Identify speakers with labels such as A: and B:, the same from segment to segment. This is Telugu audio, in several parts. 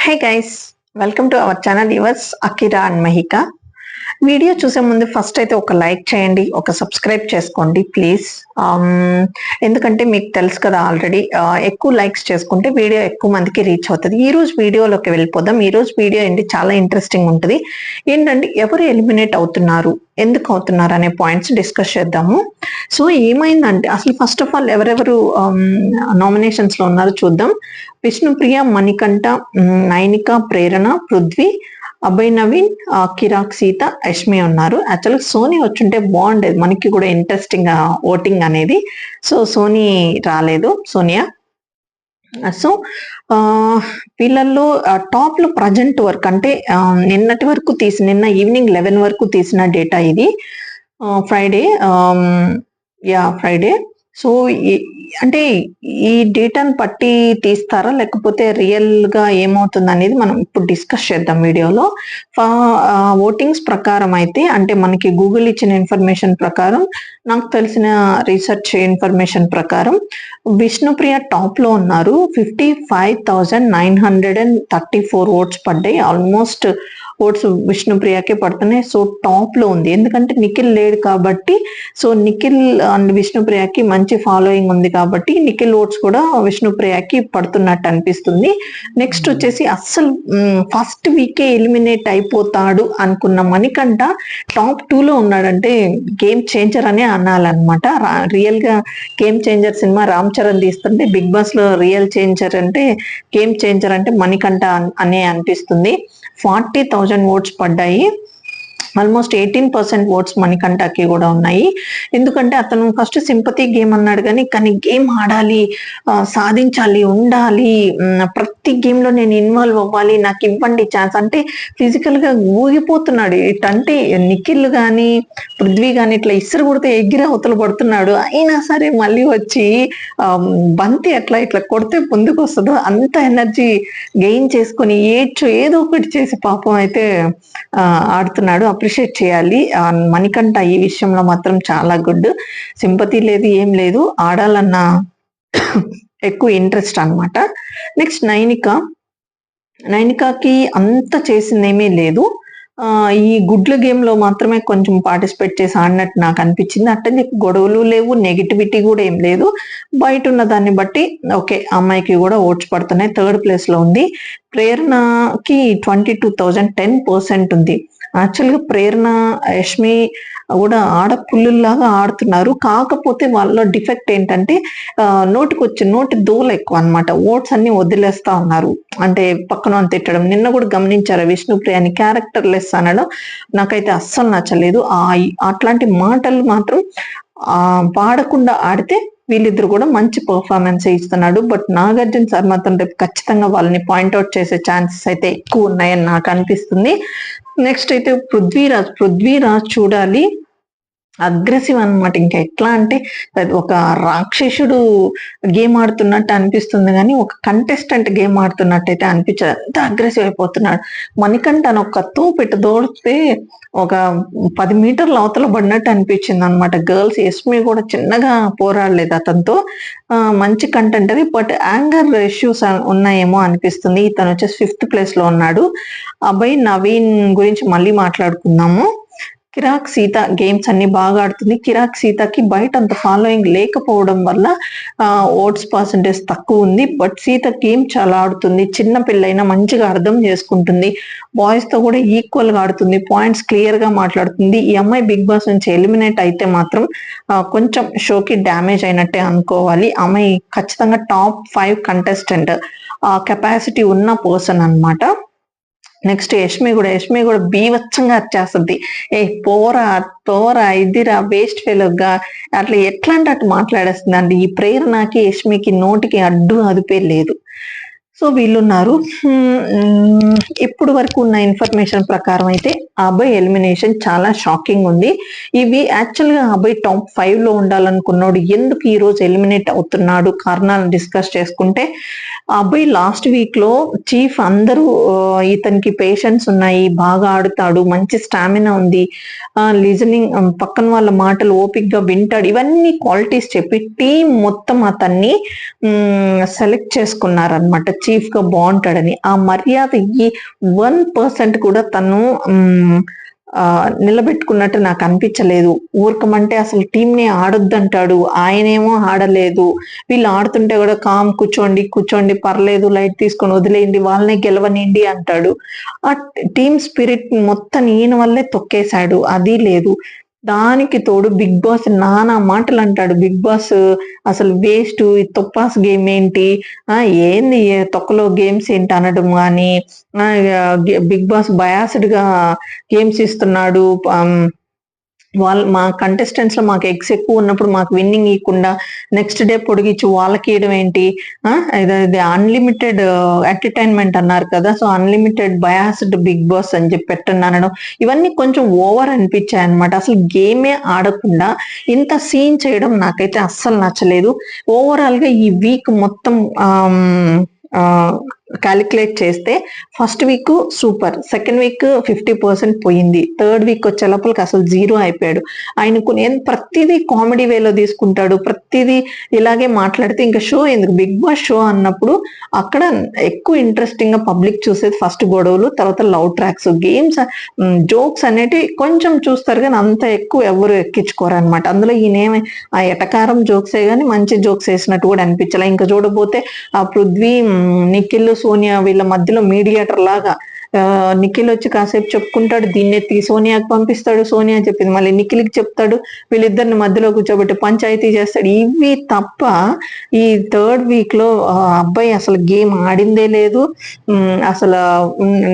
A: Hey guys, welcome to our channel viewers Akira and Mahika. Video చూసే ముందు ఫస్ట్ అయితే ఒక లైక్ చేయండి, ఒక సబ్స్క్రైబ్ చేసుకోండి ప్లీజ్. ఎందుకంటే మీకు తెలుసు కదా ఆల్రెడీ ఎక్కువ లైక్స్ చేసుకుంటే వీడియో ఎక్కువ మందికి రీచ్ అవుతుంది. ఈ రోజు వీడియోలోకి వెళ్ళిపోదాం. ఈ రోజు వీడియో ఏంటి చాలా ఇంట్రెస్టింగ్ ఉంటుంది. ఏంటంటే ఎవరు ఎలిమినేట్ అవుతున్నారు, ఎందుకు అవుతున్నారు అనే పాయింట్స్ డిస్కస్ చేద్దాము. సో ఏమైందంటే అసలు ఫస్ట్ ఆఫ్ ఆల్ ఎవరెవరు నామినేషన్స్ లో ఉన్నారో చూద్దాం. విష్ణుప్రియ, మణికంఠ, నైనిక, ప్రేరణ, పృథ్వీ, అభయ్ నవీన్, కిరాక్, సీత, యష్మి ఉన్నారు. యాక్చువల్గా సోనీ వచ్చుంటే బాగుండేది, మనకి కూడా ఇంట్రెస్టింగ్ ఓటింగ్ అనేది. సో సోనీ రాలేదు, సోనియా. సో వీళ్ళల్లో టాప్ లో ప్రజెంట్ వర్క్ అంటే నిన్నటి వరకు నిన్న ఈవినింగ్ 11 వరకు తీసిన డేటా ఇది. Friday Friday. సో అంటే ఈ డేటాను పట్టి తీస్తారా లేకపోతే రియల్ గా ఏమవుతుంది అనేది మనం ఇప్పుడు డిస్కస్ చేద్దాం వీడియోలో. ఓటింగ్స్ ప్రకారం అయితే అంటే మనకి గూగుల్ ఇచ్చిన ఇన్ఫర్మేషన్ ప్రకారం, నాకు తెలిసిన రీసెర్చ్ ఇన్ఫర్మేషన్ ప్రకారం విష్ణుప్రియ టాప్ లో ఉన్నారు. 55,934 ఓట్స్ పడ్డాయి. ఆల్మోస్ట్ ఓట్స్ విష్ణుప్రియకే పడుతున్నాయి. సో టాప్ లో ఉంది, ఎందుకంటే నిఖిల్ లేడు కాబట్టి. సో నిఖిల్ అండ్ విష్ణుప్రియకి మంచి ఫాలోయింగ్ ఉంది కాబట్టి నిఖిల్ ఓట్స్ కూడా విష్ణుప్రియకి పడుతున్నట్టు అనిపిస్తుంది. నెక్స్ట్ వచ్చేసి అస్సలు ఫస్ట్ వీకే ఎలిమినేట్ అయిపోతాడు అనుకున్న మణికంఠ టాప్ 2 లో ఉన్నాడంటే గేమ్ చేంజర్ అనే అనాలన్నమాట. రియల్ గా game changer cinema Ram Charan తీస్తుంటే బిగ్ బాస్ లో రియల్ చేంజర్ అంటే గేమ్ చేంజర్ అంటే మణికంఠ అనే అనిపిస్తుంది. 40,000 ఓట్స్ పడ్డాయి. ఆల్మోస్ట్ 18% ఓట్స్ మణికంఠకి కూడా ఉన్నాయి. ఎందుకంటే అతను ఫస్ట్ సింపతి గేమ్ అన్నాడు కానీ గేమ్ ఆడాలి, సాధించాలి, ఉండాలి, ప్రతి గేమ్ లో నేను ఇన్వాల్వ్ అవ్వాలి, నాకు ఇవ్వండి ఛాన్స్ అంటే ఫిజికల్ గా ఊగిపోతున్నాడు. ఇటంటే నిఖిల్ గాని పృథ్వీ గాని ఇట్లా ఇసురు కొడితే ఎగిరి అవతల పడుతున్నాడు. అయినా సరే మళ్ళీ వచ్చి బంతి అట్లా ఇట్లా కొడితే ముందుకు వస్తుందో అంత ఎనర్జీ గెయిన్ చేసుకొని ఏదో ఒకటి చేసి పాపం అయితే ఆడుతున్నాడు. అప్రిషియేట్ చేయాలి మణికంఠ ఈ విషయంలో మాత్రం చాలా గుడ్. సింపతి లేదు, ఏం లేదు, ఆడాలన్న ఎక్కువ ఇంట్రెస్ట్ అన్నమాట. నెక్స్ట్ నైనికాకి అంత చేసిందేమీ లేదు. ఈ గుడ్ల గేమ్ లో మాత్రమే కొంచెం పార్టిసిపేట్ చేసి ఆడినట్టు నాకు అనిపించింది. అంటే గొడవలు లేవు, నెగిటివిటీ కూడా ఏం లేదు. బయట ఉన్న దాన్ని బట్టి ఓకే, అమ్మాయికి కూడా ఓట్స్ పడుతున్నాయి. 3rd ప్లేస్ లో ఉంది. ప్రేరణకి 22,000 10% ఉంది. యాక్చువల్గా ప్రేరణ, యష్మి కూడా ఆడపుల్లులాగా ఆడుతున్నారు. కాకపోతే వాళ్ళ డిఫెక్ట్ ఏంటంటే నోటి దూల ఎక్కువ అనమాట. ఓట్స్ అన్ని వదిలేస్తా ఉన్నారు, అంటే పక్కన తిట్టడం. నిన్న కూడా గమనించారు విష్ణుప్రియని క్యారెక్టర్ లెస్ అనడం నాకైతే అస్సలు నచ్చలేదు. అట్లాంటి మాటలు మాత్రం పాడకుండా ఆడితే వీళ్ళిద్దరు కూడా మంచి పర్ఫార్మెన్స్ ఇస్తున్నాడు. బట్ నాగార్జున సార్ మాత్రం రేపు ఖచ్చితంగా వాళ్ళని పాయింట్అవుట్ చేసే ఛాన్సెస్ అయితే ఎక్కువ ఉన్నాయని నాకు అనిపిస్తుంది. నెక్స్ట్ అయితే పృథ్వీరాజ్ చూడాలి, అగ్రెసివ్ అనమాట. ఇంకా ఎట్లా అంటే ఒక రాక్షసుడు గేమ్ ఆడుతున్నట్టు అనిపిస్తుంది కానీ ఒక కంటెస్టెంట్ గేమ్ ఆడుతున్నట్టయితే అనిపించదు. అంత అగ్రెసివ్ అయిపోతున్నాడు. మణికంఠను ఒక తోపెట్టి దోడితే ఒక 10 మీటర్ల అవతల పడినట్టు అనిపించింది అనమాట. గర్ల్స్ యష్మి కూడా చిన్నగా పోరాడలేదు అతనితో. మంచి కంటెంట్ అది, బట్ యాంగర్ ఇష్యూస్ ఉన్నాయేమో అనిపిస్తుంది. ఇతను వచ్చేసి 5th ప్లేస్ లో ఉన్నాడు. అభయ్ నవీన్ గురించి మళ్ళీ మాట్లాడుకుందాము. కిరాక్ సీత గేమ్స్ అన్ని బాగా ఆడుతుంది. కిరాక్ సీతకి బయట అంత ఫాలోయింగ్ లేకపోవడం వల్ల ఓట్స్ పర్సంటేజ్ తక్కువ ఉంది. బట్ సీత గేమ్ చాలా ఆడుతుంది. చిన్న పిల్లైనా మంచిగా అర్థం చేసుకుంటుంది. బాయ్స్ తో కూడా ఈక్వల్ గా ఆడుతుంది. పాయింట్స్ క్లియర్ గా మాట్లాడుతుంది. ఈ అమ్మాయి బిగ్ బాస్ నుంచి ఎలిమినేట్ అయితే మాత్రం కొంచెం షోకి డ్యామేజ్ అయినట్టే అనుకోవాలి. అమ్మాయి ఖచ్చితంగా టాప్ 5 కంటెస్టెంట్ కెపాసిటీ ఉన్న పర్సన్ అన్నమాట. నెక్స్ట్ యష్మి కూడా బీవచ్చంగా వచ్చేస్తుంది. పోరా ఇదిరా వేస్ట్ ఫెలోగా అట్లా ఎట్లా అంటే అటు మాట్లాడేస్తుంది అండి. ఈ ప్రేరణకి యష్మికి నోటికి అదుపే లేదు. సో వీళ్ళున్నారు. ఇప్పుడు వరకు ఉన్న ఇన్ఫర్మేషన్ ప్రకారం అయితే అభయ్ ఎలిమినేషన్ చాలా షాకింగ్ ఉంది. ఇవి యాక్చువల్గా అభయ్ టాప్ 5 లో ఉండాలనుకున్నాడు. ఎందుకు ఈ రోజు ఎలిమినేట్ అవుతున్నాడు కారణాలను డిస్కస్ చేసుకుంటే, అభయ్ లాస్ట్ వీక్ లో చీఫ్ అందరూ ఇతనికి పేషెన్స్ ఉన్నాయి, బాగా ఆడుతాడు, మంచి స్టామినా ఉంది, లిజనింగ్, పక్కన వాళ్ళ మాటలు ఓపిక్ గా వింటాడు, ఇవన్నీ క్వాలిటీస్ చెప్పి టీం మొత్తం అతన్ని సెలెక్ట్ చేసుకున్నారనమాట. చీఫ్ గా బాగుంటాడని. ఆ మర్యాద ఈ 1% కూడా తను నిలబెట్టుకున్నట్టు నాకు అనిపించలేదు. ఊరకమంటే అసలు టీం ని ఆడొద్దంటాడు, ఆయనేమో ఆడలేదు. వీళ్ళు ఆడుతుంటే కూడా కామ్ కూర్చోండి పర్లేదు, లైట్ తీసుకొని వదిలేయండి, వాళ్ళనే గెలవనిండి అంటాడు. ఆ టీమ్ స్పిరిట్ మొత్తం ఈయన వల్లే తొక్కేశాడు. అది లేదు. దానికి తోడు బిగ్ బాస్ నానా మాటలు అంటాడు. బిగ్ బాస్ అసలు వేస్ట్, తొప్పాస్ గేమ్ ఏంటి, ఏంది తొక్కలో గేమ్స్ ఏంటి అనడం కానీ, బిగ్ బాస్ బయాస్డ్ గా గేమ్స్ ఇస్తున్నాడు, మా కంటెస్టెంట్స్ లో మాకు ఎగ్స్ ఎక్కువ ఉన్నప్పుడు మాకు విన్నింగ్ ఇవ్వకుండా నెక్స్ట్ డే పొడిగించి వాళ్ళకి ఇవ్వడం ఏంటి, ఇది అన్లిమిటెడ్ ఎంటర్టైన్మెంట్ అన్నారు కదా, so unlimited biased Bigg Boss అని చెప్పి పెట్టండి అనడం, ఇవన్నీ కొంచెం ఓవర్ అనిపించాయి అనమాట. అసలు గేమే ఆడకుండా ఇంత సీన్ చేయడం నాకైతే అస్సలు నచ్చలేదు. ఓవరాల్ గా ఈ వీక్ మొత్తం క్యాలిక్యులేట్ చేస్తే first week super, second week 50% పోయింది, థర్డ్ వీక్ వచ్చే లోపలికి అసలు 0 అయిపోయాడు. ఆయనకు నేను ప్రతిదీ కామెడీ వేలో తీసుకుంటాడు, ప్రతిదీ ఇలాగే మాట్లాడితే ఇంకా షో ఎందుకు, బిగ్ బాస్ షో అన్నప్పుడు అక్కడ ఎక్కువ ఇంట్రెస్టింగ్ గా పబ్లిక్ చూసేది ఫస్ట్ గొడవలు, తర్వాత లవ్ ట్రాక్స్, గేమ్స్, జోక్స్ అనేటివి కొంచెం చూస్తారు కానీ అంత ఎక్కువ ఎవరు ఎక్కించుకోరు అనమాట. అందులో ఈయనేమి ఆ ఎటకారం జోక్సే కానీ మంచి జోక్స్ వేసినట్టు కూడా అనిపించాలి. ఇంకా చూడబోతే ఆ పృథ్వీ, నిఖిల్, సోనియా వీళ్ళ మధ్యలో మీడియేటర్ లాగా నిఖిల్ వచ్చి కాసేపు చెప్పుకుంటాడు, దీన్ని ఎత్తి సోనియాకి పంపిస్తాడు, సోనియా చెప్పింది మళ్ళీ నిఖిల్కి చెప్తాడు, వీళ్ళిద్దరిని మధ్యలో కూర్చోబెట్టి పంచాయతీ చేస్తాడు. ఇవి తప్ప ఈ థర్డ్ వీక్ లో అబ్బాయి అసలు గేమ్ ఆడిందే లేదు. అసలు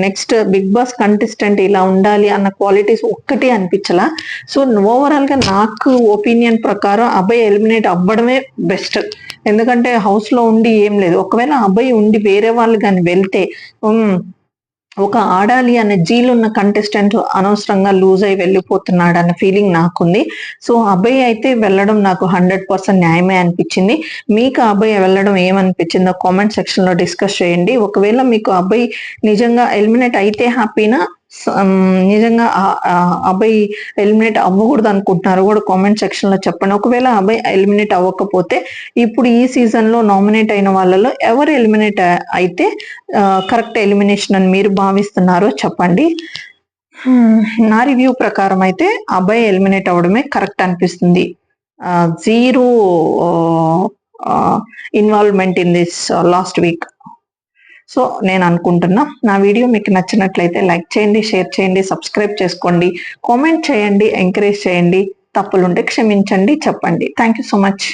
A: నెక్స్ట్ బిగ్ బాస్ కంటెస్టెంట్ ఇలా ఉండాలి అన్న క్వాలిటీస్ ఒక్కటి అనిపించలా. సో ఓవరాల్ గా నాకు ఒపీనియన్ ప్రకారం అబ్బాయి ఎలిమినేట్ అవ్వడమే బెస్ట్. ఎందుకంటే హౌస్ లో ఉండి ఏం లేదు, ఒకవేళ అబ్బాయి ఉండి వేరే వాళ్ళు కానీ వెళ్తే ఒక ఆడాలి అనే జీలు ఉన్న కంటెస్టెంట్ అనవసరంగా లూజ్ అయి వెళ్ళిపోతున్నాడు అన్న ఫీలింగ్ నాకుంది. సో అబ్బాయి అయితే వెళ్ళడం నాకు 100% న్యాయమే అనిపించింది. మీకు అబ్బాయి వెళ్ళడం ఏమనిపించిందో కామెంట్ సెక్షన్ లో డిస్కస్ చేయండి. ఒకవేళ మీకు అబ్బాయి నిజంగా ఎలిమినేట్ అయితే హ్యాపీనా, నిజంగా అబ్బాయి ఎలిమినేట్ అవ్వకూడదు అనుకుంటున్నారు కూడా కామెంట్ సెక్షన్ లో చెప్పండి. ఒకవేళ అబ్బాయి ఎలిమినేట్ అవ్వకపోతే ఇప్పుడు ఈ సీజన్ లో నామినేట్ అయిన వాళ్ళలో ఎవరు ఎలిమినేట్ అయితే కరెక్ట్ ఎలిమినేషన్ అని మీరు భావిస్తున్నారో చెప్పండి. నా రివ్యూ ప్రకారం అయితే అబ్బాయి ఎలిమినేట్ అవ్వడమే కరెక్ట్ అనిపిస్తుంది. 0 involvement in this last week. So నేను అనుకుంటున్నా నా వీడియో మీకు నచ్చినట్లయితే లైక్ చేయండి, షేర్ చేయండి, సబ్స్క్రైబ్ చేసుకోండి, కామెంట్ చేయండి, ఎంకరేజ్ చేయండి, తప్పులుంటే క్షమించండి, చెప్పండి. Thank you so much.